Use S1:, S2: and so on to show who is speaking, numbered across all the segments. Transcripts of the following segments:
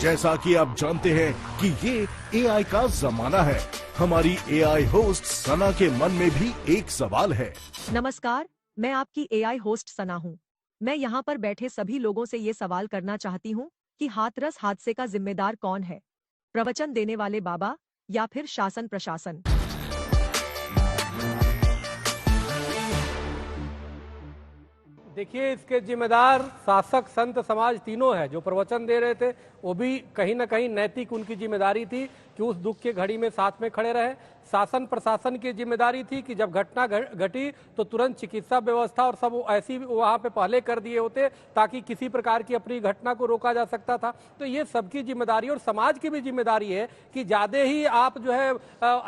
S1: जैसा कि आप जानते हैं कि ये एआई का जमाना है, हमारी एआई होस्ट सना के मन में भी एक सवाल है।
S2: नमस्कार, मैं आपकी एआई होस्ट सना हूँ। मैं यहाँ पर बैठे सभी लोगों से ये सवाल करना चाहती हूँ कि हाथरस हादसे का जिम्मेदार कौन है? प्रवचन देने वाले बाबा या फिर शासन प्रशासन?
S3: देखिए, इसके जिम्मेदार शासक संत समाज तीनों हैं। जो प्रवचन दे रहे थे वो भी कहीं ना कहीं नैतिक उनकी जिम्मेदारी थी कि उस दुख के घड़ी में साथ में खड़े रहे। शासन प्रशासन की जिम्मेदारी थी कि जब घटना घटी तो तुरंत चिकित्सा व्यवस्था और सब ऐसी वहां पे पहले कर दिए होते ताकि किसी प्रकार की अपनी घटना को रोका जा सकता था। तो ये सबकी जिम्मेदारी और समाज की भी जिम्मेदारी है कि ज्यादा ही आप जो है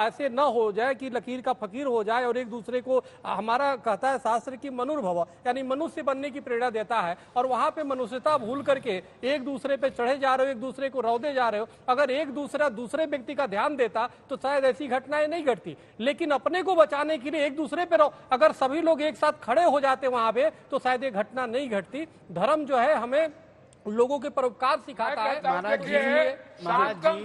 S3: ऐसे न हो जाए कि लकीर का फकीर हो जाए और एक दूसरे को, हमारा कहता है शास्त्र की मनुर्भव यानी मनुष्य बनने की प्रेरणा देता है, और वहां पे मनुष्यता भूल करके एक दूसरे पे चढ़े जा रहे हो, एक दूसरे को रौदे जा रहे हो। अगर एक दूसरे व्यक्ति का ध्यान देता तो शायद ऐसी घटनाएं नहीं घटती। लेकिन अपने को बचाने के लिए एक दूसरे पे अगर सभी लोग एक साथ खड़े हो जाते वहां पे तो शायद ये घटना नहीं घटती। धर्म जो है हमें लोगों के परोपकार सिखाता है।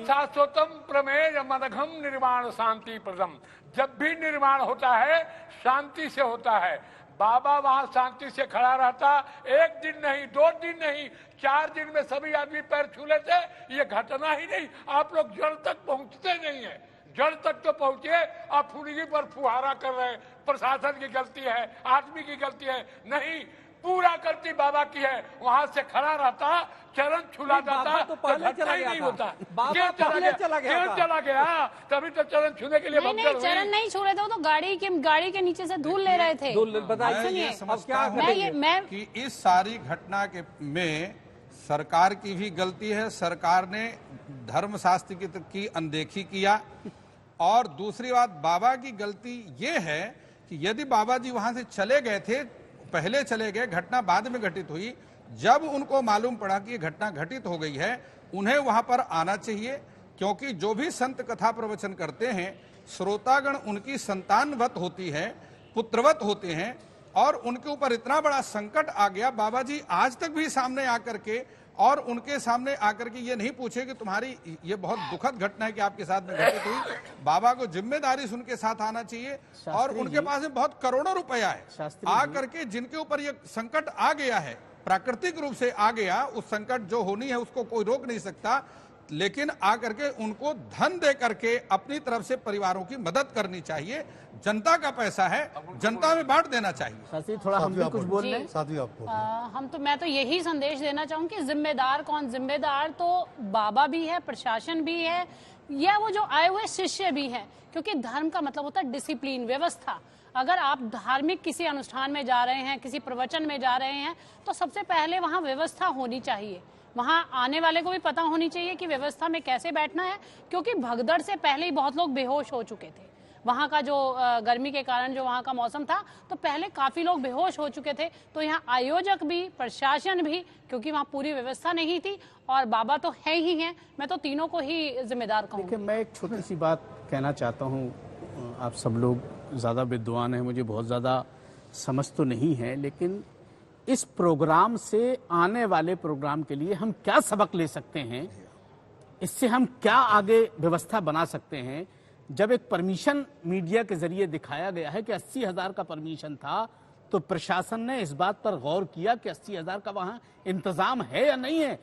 S4: शाश्वतम प्रमेय मनघम निर्माण शांति प्रदम। जब भी निर्माण होता है शांति से होता है। बाबा वहां शांति से खड़ा रहता, एक दिन नहीं, 2 दिन नहीं, 4 दिन में सभी आदमी पैर छू लेते। ये घटना ही नहीं। आप लोग जड़ तक पहुंचते नहीं है। जड़ तक तो पहुंचे, आप फुलगी पर फुहारा कर रहे हैं। प्रशासन की गलती है, आदमी की गलती है नहीं, पूरा गलती बाबा की है। वहां से खड़ा रहता, चरण छुला जाता
S3: तो पहले चला गया
S4: नहीं होता।
S3: बाबा पहले चला
S4: गया तभी तो चरण छूने के लिए
S5: नहीं, चरण नहीं छू रहे थे, वो तो गाड़ी के नीचे से धूल ले रहे थे।
S3: बताइए
S6: कि इस सारी घटना के में सरकार की भी गलती है। सरकार ने धर्मशास्त्र की अनदेखी किया। और दूसरी बात, बाबा की गलती ये है कि यदि बाबा जी वहां से चले गए थे, पहले चले गए, घटना बाद में घटित हुई, जब उनको मालूम पड़ा कि ये घटना घटित हो गई है, उन्हें वहां पर आना चाहिए। क्योंकि जो भी संत कथा प्रवचन करते हैं, श्रोतागण उनकी संतानवत होती है, पुत्रवत होते हैं, और उनके ऊपर इतना बड़ा संकट आ गया। बाबा जी आज तक भी सामने आकर के और उनके सामने आकर के ये नहीं पूछे कि तुम्हारी ये बहुत दुखद घटना है कि आपके साथ में घटित हुई। बाबा को जिम्मेदारी से उनके साथ आना चाहिए। और उनके पास में बहुत करोड़ों रुपया है, आ करके जिनके ऊपर ये संकट आ गया है, प्राकृतिक रूप से आ गया, उस संकट जो होनी है उसको कोई रोक नहीं सकता, लेकिन आकर के उनको धन दे करके अपनी तरफ से परिवारों की मदद करनी चाहिए। जनता का पैसा है, जनता में बांट देना चाहिए।
S7: थोड़ा हम भी कुछ बोल रहे
S5: साथी मैं तो यही संदेश देना चाहूँ कि जिम्मेदार कौन? जिम्मेदार तो बाबा भी है, प्रशासन भी है, या वो जो आए हुए शिष्य भी हैं। क्योंकि धर्म का मतलब होता है डिसिप्लिन, व्यवस्था। अगर आप धार्मिक किसी अनुष्ठान में जा रहे हैं, किसी प्रवचन में जा रहे हैं, तो सबसे पहले वहाँ व्यवस्था होनी चाहिए। वहाँ आने वाले को भी पता होनी चाहिए कि व्यवस्था में कैसे बैठना है। क्योंकि भगदड़ से पहले ही बहुत लोग बेहोश हो चुके थे। वहाँ का जो गर्मी के कारण जो वहाँ का मौसम था, तो पहले काफी लोग बेहोश हो चुके थे। तो यहाँ आयोजक भी, प्रशासन भी, क्योंकि वहाँ पूरी व्यवस्था नहीं थी, और बाबा तो है ही हैं। मैं तो तीनों को ही जिम्मेदार कहूँगी।
S7: देखिए, मैं एक छोटी सी बात कहना चाहता हूँ। आप सब लोग ज़्यादा विद्वान हैं, मुझे बहुत ज़्यादा समझ तो नहीं है, लेकिन इस प्रोग्राम से, आने वाले प्रोग्राम के लिए हम क्या सबक ले सकते हैं, इससे हम क्या आगे व्यवस्था बना सकते हैं। जब एक परमिशन मीडिया के जरिए दिखाया गया है कि 80,000 का परमिशन था, तो प्रशासन ने इस बात पर गौर किया कि 80,000 का वहां इंतजाम है या नहीं है।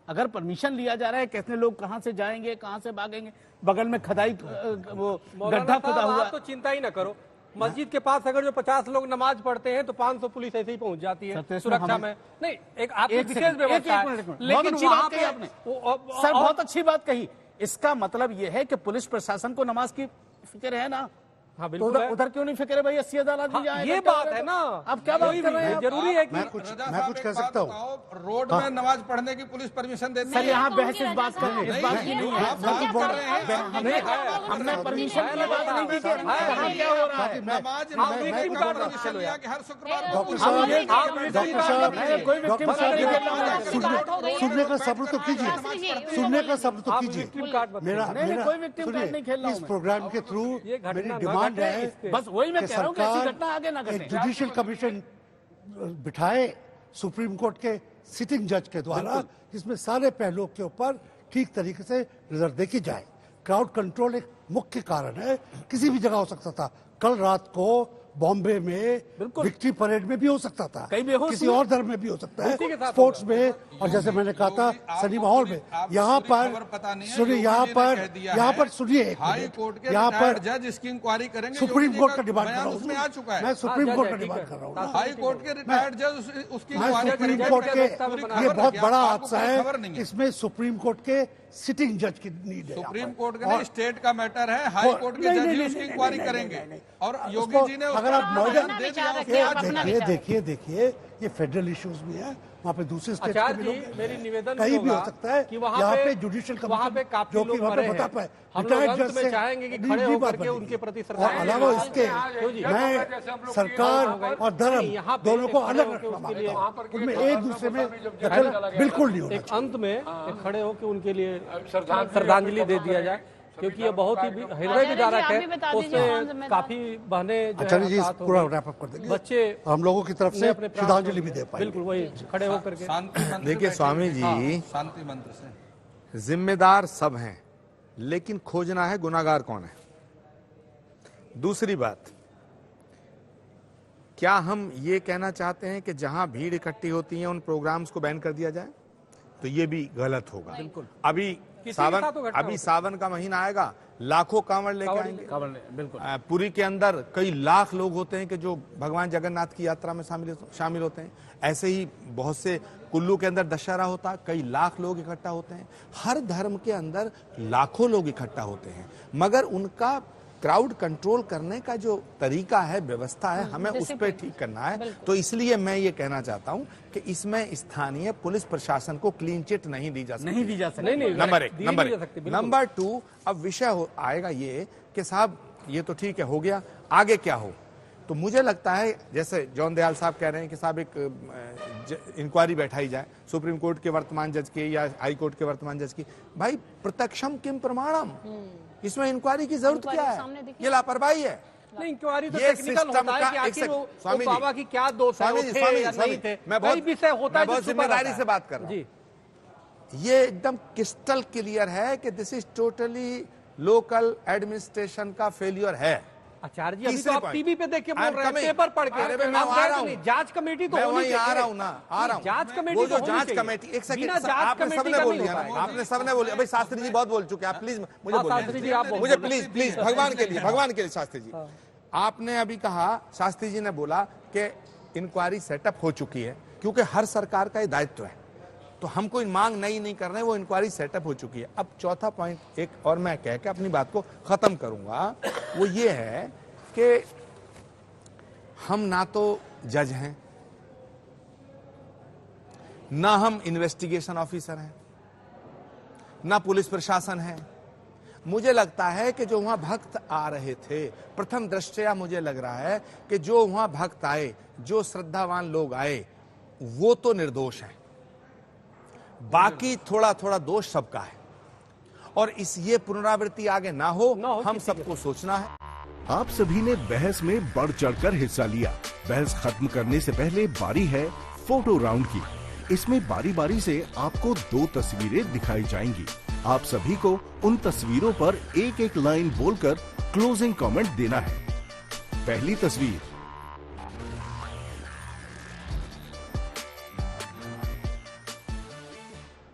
S7: अगर परमिशन लिया जा रहा है, कितने लोग कहां से जाएंगे, कहां से भागेंगे, बगल में खदाई, वो गड्ढा खुदा हुआ।
S3: तो चिंता ही ना करो, मस्जिद के पास अगर जो 50 लोग नमाज पढ़ते हैं तो 500 पुलिस ऐसे ही पहुंच जाती है सुरक्षा में। नहीं, एक आपकी विशेष व्यवस्था है।
S7: लेकिन वहां पे आपने सर बहुत अच्छी बात कही। इसका मतलब यह है कि पुलिस प्रशासन को नमाज की फिक्र है ना।
S3: हाँ,
S7: तो उधर क्यों नहीं फिक्र है भाई? 80,000 आदमी जाए,
S3: ये बात है ना।
S7: अब क्या बात कर रहे हैं?
S3: जरूरी है कि
S6: मैं कुछ कह सकता हूँ। रोड में नमाज पढ़ने की पुलिस परमिशन देती है?
S7: सर यहाँ बहस इस बात करें, इस बात की नहीं है। हमने परमिशन की बात नहीं की। क्या हो रहा है?
S6: परमिशन लिया कि हर शुक्रवार
S8: सुनने का सब्र तो कीजिए, सुनने का सब्र तो कीजिए। मेरा इस प्रोग्राम के थ्रू मेरी डिमांड है,
S7: बस वही मैं कह रहा हूं कि ऐसी घटना आगे ना घटे।
S8: जुडिशियल कमीशन बिठाए सुप्रीम कोर्ट के सिटिंग जज के द्वारा, जिसमें सारे पहलुओं के ऊपर ठीक तरीके से नजर देखी जाए। क्राउड कंट्रोल एक मुख्य कारण है, किसी भी जगह हो सकता था। कल रात को बॉम्बे में विक्ट्री परेड में भी हो सकता था, किसी और धर्म में भी हो सकता है, स्पोर्ट्स में, और जैसे मैंने कहा था सिनेमा हॉल में। यहाँ पर सुनिए, यहाँ पर सुनिए, यहाँ पर
S6: जज इसकी इंक्वायरी करेंगे।
S8: सुप्रीम कोर्ट का डिमांड कर रहा हूँ,
S6: उसमें आ चुका है।
S8: मैं सुप्रीम कोर्ट का डिमांड कर रहा हूँ,
S6: हाई कोर्ट के रिटायर्ड जज उसकी
S8: मैं सुप्रीम कोर्ट के, ये बहुत बड़ा हादसा है, इसमें सुप्रीम कोर्ट के सिटिंग जज की नीड है।
S6: सुप्रीम कोर्ट का नहीं, स्टेट का मैटर है, हाई कोर्ट के जज ही उसकी इंक्वायरी करेंगे। और योगी जी ने
S8: अगर आप नोएडा
S5: देखिए
S8: देखिए ये फेडरल इश्यूज भी है, वहाँ पे दूसरे स्टेट
S3: आचार्य जी, मेरी निवेदन
S8: कहीं भी हो सकता है
S3: कि वहाँ
S8: यहाँ
S3: पे
S8: पे जुडिशियल
S3: वहाँ पे काफी
S8: जो कि
S3: लोग
S8: वहाँ पे
S3: मरे
S8: बता
S3: हैं।
S8: पाए,
S3: हम लोग
S8: रिटायर्ड
S3: अंत
S8: जज
S3: में
S8: से
S3: चाहेंगे कि
S8: नहीं
S3: खड़े
S8: भी
S3: होकर
S8: बात
S3: के
S8: बनेगी।
S3: उनके प्रति
S8: और
S3: श्रद्धांजलि
S8: अलावा इसके मैं सरकार और धर्म दोनों को अलग रखना मांगता हूं, उनमें एक दूसरे में दखल बिल्कुल नहीं होना
S3: एक अंत में एक खड़े होकर उनके लिए श्रद्धांजलि दे दिया जाए, क्योंकि ये बहुत ही हृदय विदारक है। उसमें काफी बहने
S8: आचार्य जी पूरा रैप अप कर देंगे,
S3: बच्चे
S8: हम लोगों की तरफ से श्रद्धांजलि भी दे पाएंगे।
S3: बिल्कुल वही खड़े होकर के।
S9: देखिए स्वामी जी,
S6: शांति मंत्र से
S9: जिम्मेदार सब हैं, लेकिन खोजना है गुनाहगार कौन है। दूसरी बात, क्या हम ये कहना चाहते हैं कि जहां भीड़ इकट्ठी होती है उन प्रोग्राम्स को बैन कर दिया जाए? तो ये भी गलत होगा। अभी सावन का महीना आएगा, लाखों कांवड़ लेके आएंगे।
S7: बिल्कुल
S9: पुरी के अंदर कई लाख लोग होते हैं कि जो भगवान जगन्नाथ की यात्रा में शामिल होते हैं। ऐसे ही बहुत से कुल्लू के अंदर दशहरा होता है, कई लाख लोग इकट्ठा होते हैं। हर धर्म के अंदर लाखों लोग इकट्ठा होते हैं, मगर उनका क्राउड कंट्रोल करने का जो तरीका है, व्यवस्था है, हमें उस पर ठीक करना है। तो इसलिए मैं ये कहना चाहता हूं कि इसमें स्थानीय पुलिस प्रशासन को क्लीन चिट नहीं दी जा सकती। नंबर 2, अब विषय आएगा ये कि साहब ये तो ठीक है, हो गया, आगे क्या हो। तो मुझे लगता है जैसे जॉन दयाल साहब कह रहे हैं कि साहब एक इंक्वायरी बैठाई जाए सुप्रीम कोर्ट के वर्तमान जज की या हाई कोर्ट के वर्तमान जज की। भाई प्रत्यक्षम किम प्रमाणम, इसमें इंक्वायरी की जरूरत क्या है? ये लापरवाही है।
S3: नहीं, इंक्वायरी तो टेक्निकल होता है कि आखिर वो बाबा की क्या दोष है, थे या नहीं थे।
S9: मैं बहुत जिम्मेदारी से बात कर रहा हूं। ये एकदम क्रिस्टल क्लियर है कि this is totally local administration का फेलियर है।
S3: आचार्य जी, अभी तो आप टीवी पे देख के बोल रहे हैं, पेपर पढ़ के। जांच कमेटी तो होनी चाहिए।
S9: आ रहा हूँ जांच कमेटी, वो जो जांच कमेटी, एक सेकंड, आपने सबने बोल लिया ना, आपने सबने बोल लिया। भाई शास्त्री जी बहुत बोल चुके हैं, आप प्लीज मुझे बोलिए, मुझे प्लीज भगवान के लिए शास्त्री जी। आपने अभी कहा, शास्त्री जी ने बोला कि इंक्वायरी सेटअप हो चुकी है, क्योंकि हर सरकार का ये दायित्व है। तो हम कोई मांग नहीं कर रहे हैं, वो इंक्वायरी सेटअप हो चुकी है। अब चौथा पॉइंट एक और मैं कह के अपनी बात को खत्म करूंगा, वो ये है कि हम ना तो जज हैं, ना हम इन्वेस्टिगेशन ऑफिसर हैं, ना पुलिस प्रशासन है। मुझे लगता है कि जो वहां भक्त आ रहे थे, प्रथम दृष्टया मुझे लग रहा है कि जो वहां भक्त आए, जो श्रद्धावान लोग आए, वो तो निर्दोष हैं। बाकी थोड़ा थोड़ा दोष सबका है, और ये पुनरावृत्ति आगे ना हो हम सबको सोचना है।
S1: आप सभी ने बहस में बढ़ चढ़कर हिस्सा लिया। बहस खत्म करने से पहले बारी है फोटो राउंड की। इसमें बारी बारी से आपको 2 तस्वीरें दिखाई जाएंगी। आप सभी को उन तस्वीरों पर एक एक लाइन बोलकर क्लोजिंग कमेंट देना है। पहली तस्वीर,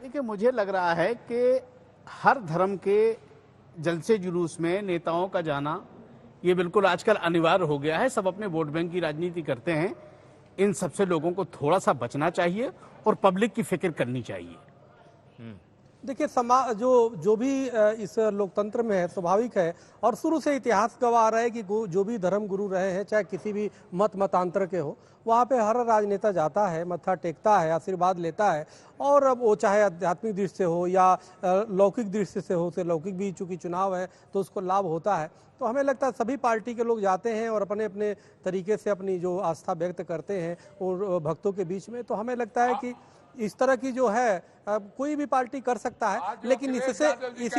S7: देखिए मुझे लग रहा है कि हर धर्म के जलसे जुलूस में नेताओं का जाना ये बिल्कुल आजकल अनिवार्य हो गया है। सब अपने वोट बैंक की राजनीति करते हैं। इन सबसे लोगों को थोड़ा सा बचना चाहिए और पब्लिक की फिक्र करनी चाहिए।
S3: देखिए, समाज जो भी इस लोकतंत्र में है, स्वाभाविक है, और शुरू से इतिहास गवाह रहा है कि जो भी धर्म गुरु रहे हैं, चाहे किसी भी मतांतर के हो, वहाँ पे हर राजनेता जाता है, मत्था टेकता है, आशीर्वाद लेता है। और अब वो चाहे आध्यात्मिक दृष्टि से हो या लौकिक दृष्टि से हो, लौकिक भी चूंकि चुनाव है तो उसको लाभ होता है। तो हमें लगता है सभी पार्टी के लोग जाते हैं और अपने अपने तरीके से अपनी जो आस्था व्यक्त करते हैं और भक्तों के बीच में। तो हमें लगता है कि इस तरह की जो है कोई भी पार्टी कर सकता है, लेकिन इसी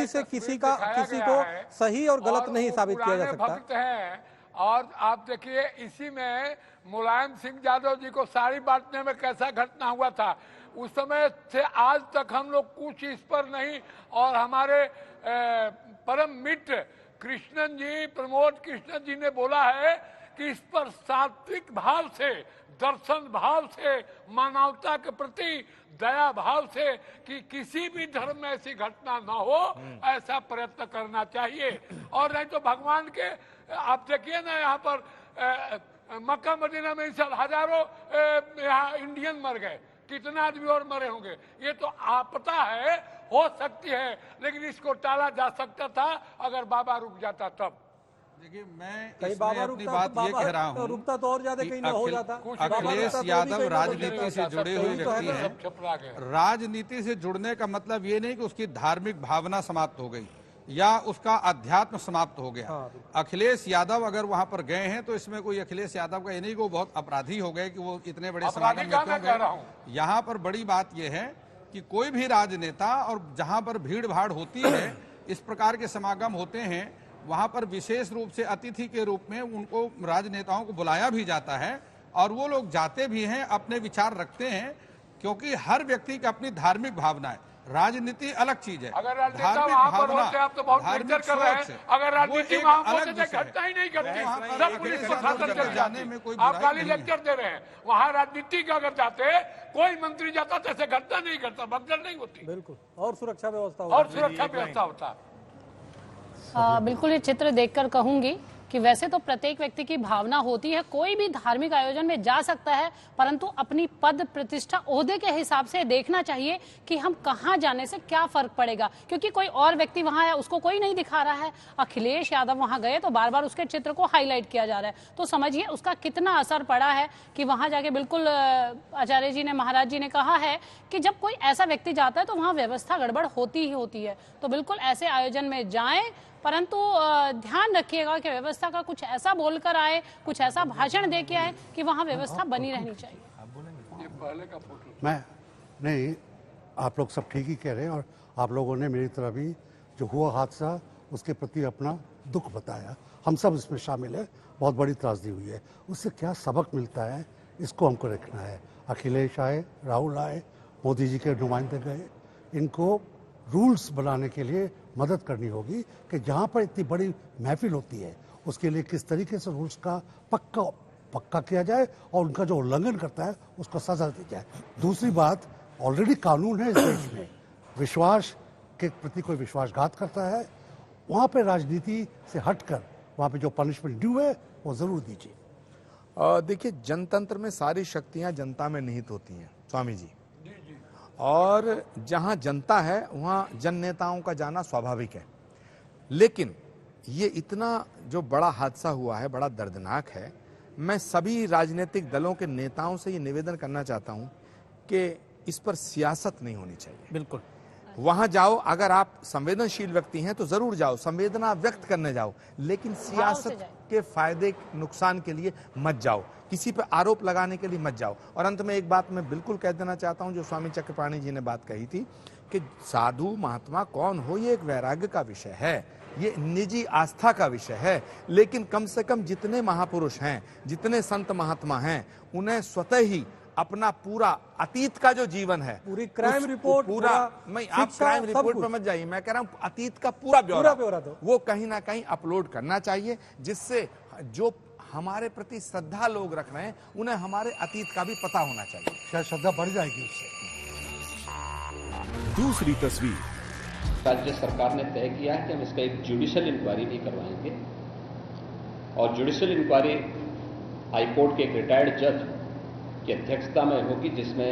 S3: से किसी को सही और गलत नहीं साबित किया जा सकता
S4: है। और आप देखिए, इसी में मुलायम सिंह यादव जी को साड़ी बांटने में कैसा घटना हुआ था। उस समय से आज तक हम लोग कुछ इस पर नहीं, और हमारे परम मित्र कृष्णन जी, प्रमोद कृष्णन जी ने बोला है कि इस पर सात्विक भाव से, दर्शन भाव से, मानवता के प्रति दया भाव से कि किसी भी धर्म में ऐसी घटना ना हो, ऐसा प्रयत्न करना चाहिए। और नहीं तो भगवान के आप देखिए ना, यहाँ पर मक्का मदीना में इस साल हजारों यहाँ इंडियन मर गए, कितना आदमी और मरे होंगे। ये तो आपदा है, हो सकती है, लेकिन इसको टाला जा सकता था अगर बाबा रुक जाता तब।
S6: देखिए, मैं
S3: कहीं
S6: इसमें
S3: बाबा
S6: अपनी
S3: रुकता
S6: बात
S3: तो
S6: ये कह रहा हूँ,
S3: रुकता तो और ज्यादा कहीं ना हो जाता।
S6: अखिलेश यादव राजनीति से जुड़े हुए व्यक्ति हैं। राजनीति से जुड़ने का मतलब ये नहीं कि उसकी धार्मिक भावना समाप्त हो गई या उसका अध्यात्म समाप्त हो गया। अखिलेश यादव अगर वहां पर गए हैं तो इसमें कोई अखिलेश यादव का ये नहीं कि वो बहुत अपराधी हो गए कि वो इतने बड़े समागम में क्यों गए। यहाँ पर बड़ी बात यह है कि कोई भी राजनेता, और जहां पर भीड़ भाड़ होती है, इस प्रकार के समागम होते हैं, वहां पर विशेष रूप से अतिथि के रूप में उनको राजनेताओं को बुलाया भी जाता है, और वो लोग जाते भी हैं, अपने विचार रखते हैं, क्योंकि हर व्यक्ति की अपनी धार्मिक भावना है। राजनीति अलग चीज है।
S4: अगर राजनेता वहां पर होते, आप तो बहुत लेक्चर कर रहे हैं, अगर राजनीति वहां होते तो घटना ही नहीं करती, सब पुलिस प्रशासन चल जाने में कोई आप खाली लेक्चर दे रहे हैं। वहां राजनीति का अगर जाते, कोई मंत्री जाता तो ऐसे घटना नहीं करता, भगदड़ नहीं होती।
S3: बिल्कुल, और सुरक्षा व्यवस्था
S4: होता।
S5: बिल्कुल, ये चित्र देखकर कहूंगी कि वैसे तो प्रत्येक व्यक्ति की भावना होती है, कोई भी धार्मिक आयोजन में जा सकता है, परंतु अपनी पद प्रतिष्ठा ओहदे के हिसाब से देखना चाहिए कि हम कहां जाने से क्या फर्क पड़ेगा, क्योंकि कोई और व्यक्ति वहां है, उसको कोई नहीं दिखा रहा है। अखिलेश यादव वहां गए तो बार बार उसके चित्र को हाईलाइट किया जा रहा है, तो समझिए उसका कितना असर पड़ा है कि वहां जाके बिल्कुल आचार्य जी ने, महाराज जी ने कहा है कि जब कोई ऐसा व्यक्ति जाता है तो वहां व्यवस्था गड़बड़ होती ही होती है। तो बिल्कुल ऐसे आयोजन में जाएं, परंतु ध्यान रखिएगा कि व्यवस्था का कुछ ऐसा बोलकर आए, कुछ ऐसा भाषण दे के आए कि वहाँ व्यवस्था बनी रहनी चाहिए।
S4: ये पहले का फोटो
S8: मैं नहीं, आप लोग सब ठीक ही कह रहे हैं, और आप लोगों ने मेरी तरह भी जो हुआ हादसा उसके प्रति अपना दुख बताया। हम सब इसमें शामिल हैं, बहुत बड़ी त्रासदी हुई है, उससे क्या सबक मिलता है इसको हमको रखना है। अखिलेश आए, राहुल आए, मोदी जी के नुमाइंदे गए, इनको रूल्स बनाने के लिए मदद करनी होगी कि जहाँ पर इतनी बड़ी महफिल होती है उसके लिए किस तरीके से रूल्स का पक्का किया जाए, और उनका जो उल्लंघन करता है उसको सजा दी जाए। दूसरी बात, ऑलरेडी कानून है इस देश में, विश्वास के प्रति कोई विश्वासघात करता है, वहाँ पे राजनीति से हटकर वहाँ पे जो पनिशमेंट ड्यू है वो जरूर दीजिए।
S9: देखिए, जनतंत्र में सारी शक्तियां जनता में निहित होती हैं स्वामी जी, और जहां जनता है वहां जन नेताओं का जाना स्वाभाविक है। लेकिन ये इतना जो बड़ा हादसा हुआ है, बड़ा दर्दनाक है, मैं सभी राजनीतिक दलों के नेताओं से ये निवेदन करना चाहता हूं कि इस पर सियासत नहीं होनी चाहिए।
S7: बिल्कुल,
S9: वहां जाओ, अगर आप संवेदनशील व्यक्ति हैं तो जरूर जाओ, संवेदना व्यक्त करने जाओ, लेकिन सियासत के फायदे नुकसान के लिए मत जाओ, किसी पे आरोप लगाने के लिए मत जाओ। और अंत में एक बात मैं बिल्कुल कह देना चाहता हूं, जो स्वामी चक्रपाणी जी ने बात कही थी कि साधु महात्मा कौन हो, ये एक वैराग्य का विषय है, ये निजी आस्था का विषय है, लेकिन कम से कम जितने महापुरुष हैं, जितने संत महात्मा हैं, उन्हें स्वतः ही अपना पूरा अतीत का जो जीवन है,
S3: पूरी क्राइम रिपोर्ट,
S9: पूरा मैं आप क्राइम रिपोर्ट पे मत जाइए, मैं कह रहा हूं अतीत का पूरा ब्यौरा
S3: तो
S9: वो कहीं ना कहीं अपलोड करना चाहिए, जिससे जो हमारे प्रति श्रद्धा लोग रख रहे हैं उन्हें हमारे अतीत का भी पता होना चाहिए,
S8: शायद श्रद्धा बढ़ जाएगी उससे।
S1: दूसरी तस्वीर,
S10: राज्य सरकार ने तय किया है कि हम इसका एक जुडिशियल इंक्वायरी भी करवाएंगे, और जुडिशियल इंक्वायरी हाईकोर्ट के एक रिटायर्ड जज की अध्यक्षता में होगी, जिसमें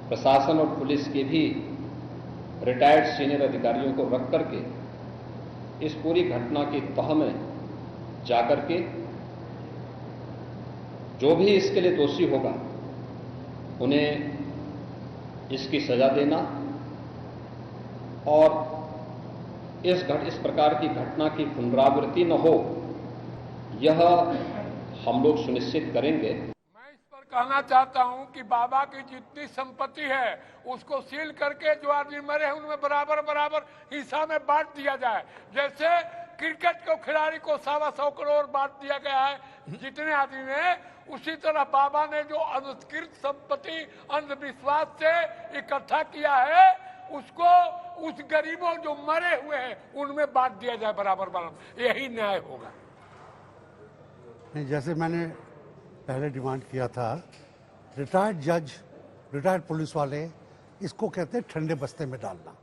S10: प्रशासन और पुलिस के भी रिटायर्ड सीनियर अधिकारियों को रख करके इस पूरी घटना की तह में जाकर के जो भी इसके लिए दोषी होगा उन्हें इसकी सजा देना, और इस प्रकार की घटना की पुनरावृत्ति न हो, यह हम लोग सुनिश्चित करेंगे।
S4: मैं इस पर कहना चाहता हूं कि बाबा की जितनी संपत्ति है उसको सील करके जो आदमी मरे हैं उनमें बराबर हिस्सा में बांट दिया जाए। जैसे क्रिकेट के खिलाड़ी को 125 करोड़ बांट दिया गया है जितने आदमी में, उसी तरह बाबा ने जो अनुष्कृत संपत्ति अंधविश्वास से इकट्ठा किया है उसको उस गरीबों जो मरे हुए हैं उनमें बांट दिया जाए बराबर बराबर, यही न्याय होगा।
S8: जैसे मैंने पहले डिमांड किया था, रिटायर्ड जज, रिटायर्ड पुलिस वाले, इसको कहते हैं ठंडे बस्ते में डालना।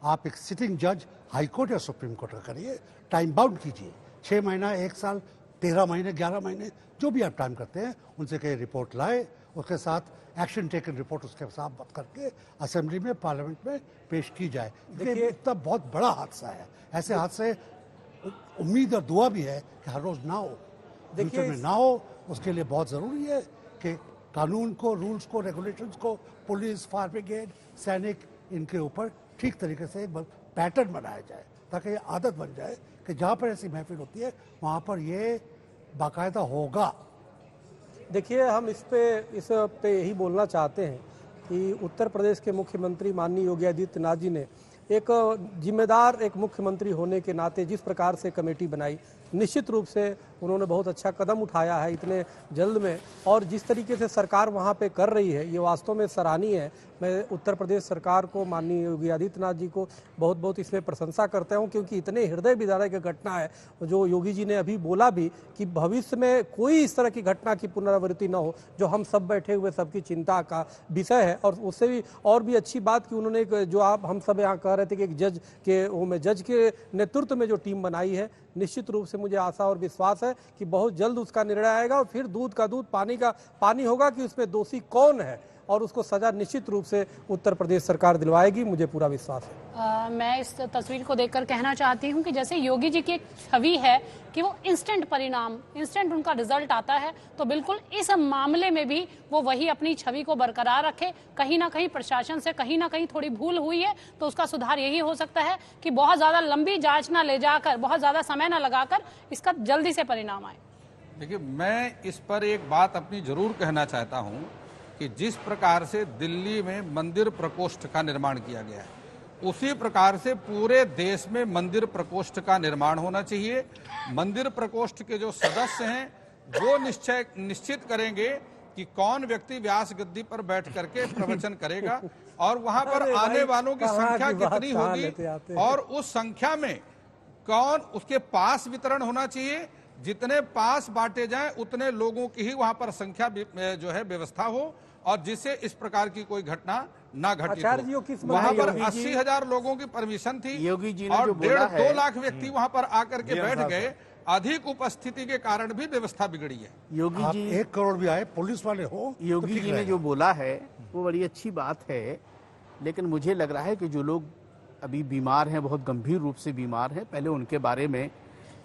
S8: आप एक सिटिंग जज हाई कोर्ट या सुप्रीम कोर्ट का करिए, टाइम बाउंड कीजिए, 6 महीना, 1 साल, 13 महीने, 11 महीने, जो भी आप टाइम करते हैं उनसे कहीं रिपोर्ट लाए, उसके साथ एक्शन टेकन रिपोर्ट उसके साथ बात करके असेंबली में, पार्लियामेंट में पेश की जाए। देखिए इतना बहुत बड़ा हादसा है, ऐसे हादसे उम्मीद और दुआ भी है कि हर रोज ना हो, फ्यूचर में ना हो। उसके लिए बहुत जरूरी है कि कानून को, रूल्स को, रेगुलेशंस को, पुलिस, फायर ब्रिगेड, सैनिक, इनके ऊपर ठीक तरीके से एक पैटर्न बनाया जाए ताकि ये आदत बन जाए कि जहाँ पर ऐसी महफिल होती है वहाँ पर ये बाकायदा होगा।
S3: देखिए, हम इस पे यही बोलना चाहते हैं कि उत्तर प्रदेश के मुख्यमंत्री माननीय योगी आदित्यनाथ जी ने एक जिम्मेदार एक मुख्यमंत्री होने के नाते जिस प्रकार से कमेटी बनाई, निश्चित रूप से उन्होंने बहुत अच्छा कदम उठाया है इतने जल्द में, और जिस तरीके से सरकार वहाँ पे कर रही है ये वास्तव में सराहनीय है। मैं उत्तर प्रदेश सरकार को, माननीय योगी आदित्यनाथ जी को बहुत बहुत इसमें प्रशंसा करता हूँ, क्योंकि इतने हृदय विदारक घटना है जो योगी जी ने अभी बोला भी कि भविष्य में कोई इस तरह की घटना की पुनरावृत्ति न हो, जो हम सब बैठे हुए सबकी चिंता का विषय है। और उससे भी और भी अच्छी बात कि उन्होंने जो हम सब यहाँ कह रहे थे कि एक जज के नेतृत्व में जो टीम बनाई है, निश्चित रूप से मुझे आशा और विश्वास है कि बहुत जल्द उसका निर्णय आएगा और फिर दूध का दूध, पानी का पानी होगा कि उसमें दोषी कौन है और उसको सजा निश्चित रूप से उत्तर प्रदेश सरकार दिलवाएगी, मुझे पूरा विश्वास है।
S5: मैं इस तस्वीर को देखकर कहना चाहती हूं कि जैसे योगी जी की एक छवि है कि वो इंस्टेंट परिणाम, इंस्टेंट उनका रिजल्ट आता है, तो बिल्कुल इस मामले में भी वो वही अपनी छवि को बरकरार रखे। कहीं ना कहीं प्रशासन से कहीं ना कहीं थोड़ी भूल हुई है तो उसका सुधार यही हो सकता है कि बहुत ज्यादा लंबी जांच ना ले जाकर, बहुत ज्यादा समय ना लगाकर इसका जल्दी से परिणाम आए।
S6: देखिए, मैं इस पर एक बात अपनी जरूर कहना चाहता हूं कि जिस प्रकार से दिल्ली में मंदिर प्रकोष्ठ का निर्माण किया गया है, उसी प्रकार से पूरे देश में मंदिर प्रकोष्ठ का निर्माण होना चाहिए। मंदिर प्रकोष्ठ के जो सदस्य हैं वो निश्चित करेंगे कि कौन व्यक्ति व्यास गद्दी पर बैठ करके प्रवचन करेगा और वहां पर आने वालों की संख्या कितनी होगी और उस संख्या में कौन, उसके पास वितरण होना चाहिए। जितने पास बांटे जाएं उतने लोगों की ही वहां पर संख्या जो है व्यवस्था हो और जिससे इस प्रकार की कोई घटना ना घटित हो। वहां पर 80,000 लोगों की परमिशन थी
S7: योगी जी ने
S6: और
S7: जो बोला
S6: 1.5-2 लाख व्यक्ति वहां पर आकर के बैठ गए। अधिक उपस्थिति के कारण भी व्यवस्था बिगड़ी है।
S7: योगी जी
S8: 1 करोड़ भी आए, पुलिस वाले हो,
S7: योगी जी ने जो बोला है वो बड़ी अच्छी बात है, लेकिन मुझे लग रहा है कि जो लोग अभी बीमार हैं, बहुत गंभीर रूप से बीमार हैं, पहले उनके बारे में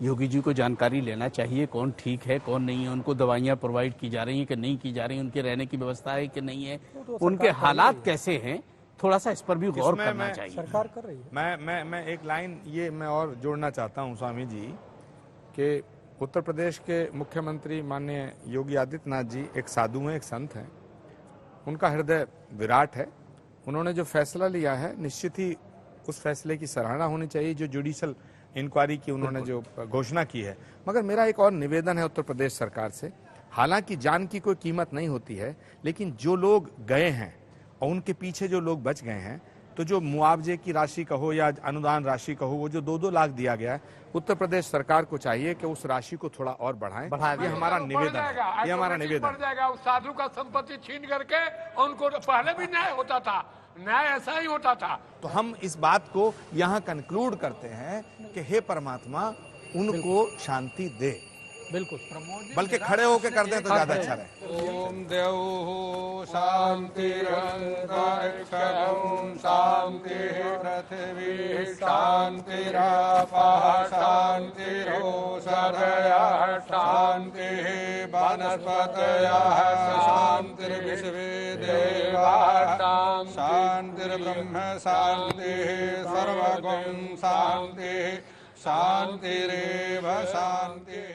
S7: योगी जी को जानकारी लेना चाहिए, कौन ठीक है कौन नहीं है, उनको दवाइयाँ प्रोवाइड की जा रही हैं कि नहीं की जा रही हैं, उनके रहने की व्यवस्था है कि नहीं है, उनके हालात कैसे हैं, थोड़ा सा इस पर भी गौर करना चाहिए।
S3: सरकार कर रही है।
S9: मैं एक लाइन ये मैं और जोड़ना चाहता हूँ स्वामी जी कि उत्तर प्रदेश के मुख्यमंत्री माननीय योगी आदित्यनाथ जी एक साधु हैं, एक संत हैं, उनका हृदय विराट है। उन्होंने जो फैसला लिया है निश्चित ही उस फैसले की सराहना होनी चाहिए, जो जुडिशल इंक्वायरी की उन्होंने जो घोषणा की है। मगर मेरा एक और निवेदन है उत्तर प्रदेश सरकार से, हालांकि जान की कोई कीमत नहीं होती है, लेकिन जो लोग गए हैं और उनके पीछे जो लोग बच गए हैं, तो जो मुआवजे की राशि कहो या अनुदान राशि कहो, वो जो 2-2 लाख दिया गया है, उत्तर प्रदेश सरकार को चाहिए कि उस राशि को थोड़ा और बढ़ाएं। ये हमारा निवेदन है, ये हमारा निवेदन
S4: बढ़ जाएगा। उस साधु का संपत्ति छीन करके उनको, पहले भी न्याय होता था, न्याय ऐसा ही होता था।
S9: तो हम इस बात को यहाँ कंक्लूड करते हैं कि हे परमात्मा उनको शांति दे।
S3: बिल्कुल,
S9: बल्कि खड़े होकर कर दें तो ज्यादा अच्छा रहे।
S6: ओम देव शांति शांति पृथ्वी शांतिरापः शांतिरोषधयः शांति वनस्पतयः शांतिर्विश्वे देवाः शांतिर्ब्रह्म शांतिः सर्वगुण शांतिः शांतिरेव शांतिः।